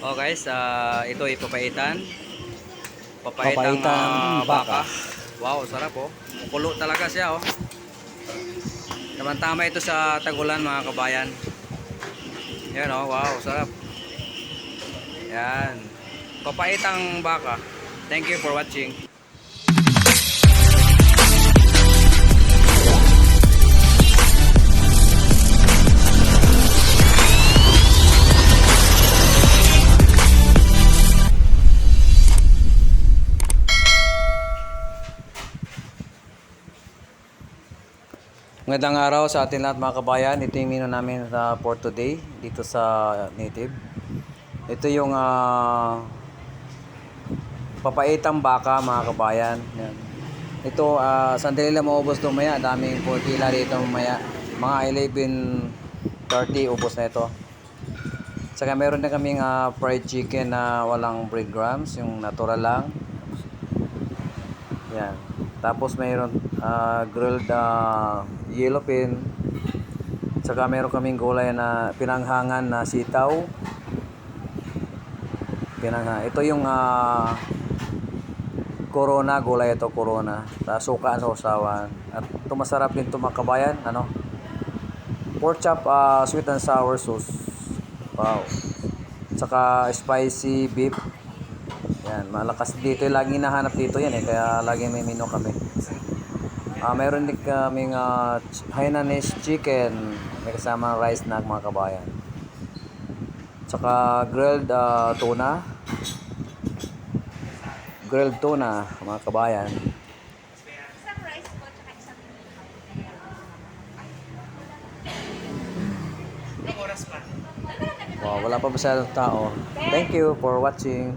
Oh guys, ito ipapaitan. Papaitang Papaitan baka. baka. Wow, sarap oh. Kulo talaga siya oh. Tamang-tama ito sa tagulan mga kabayan. Yan oh, wow, sarap. Yan. Papaitang baka. Thank you for watching. Magandang araw sa atin lahat mga kabayan. Ito yung menu namin for today dito sa Native. Ito yung papaitang baka mga kabayan. Yan. Ito sandali lang maubos ito maya. Daming portila dito maya. Mga 11:30 ubos na ito. Saka meron na kaming fried chicken na walang breadcrumbs, yung natural lang. Yan. Tapos mayroon grilled yellowfin. Saka meron kaming gulay na pinanghangan na sitaw. Ito yung corona, gulay ito, corona. Suka sa usawan. At ito masarap din ito mga kabayan. Ano? Pork chop, sweet and sour sauce. Wow. Saka spicy beef. Yan, malakas dito. Lagi nahanap dito yan eh. Kaya lagi may menu kami. Meron din kaming Hainanese chicken. May kasama rice na mga kabayan. Saka grilled tuna. Grilled tuna mga kabayan. Isang rice po, tsaka isang Wow, wala pa masyadong tao. Thank you for watching.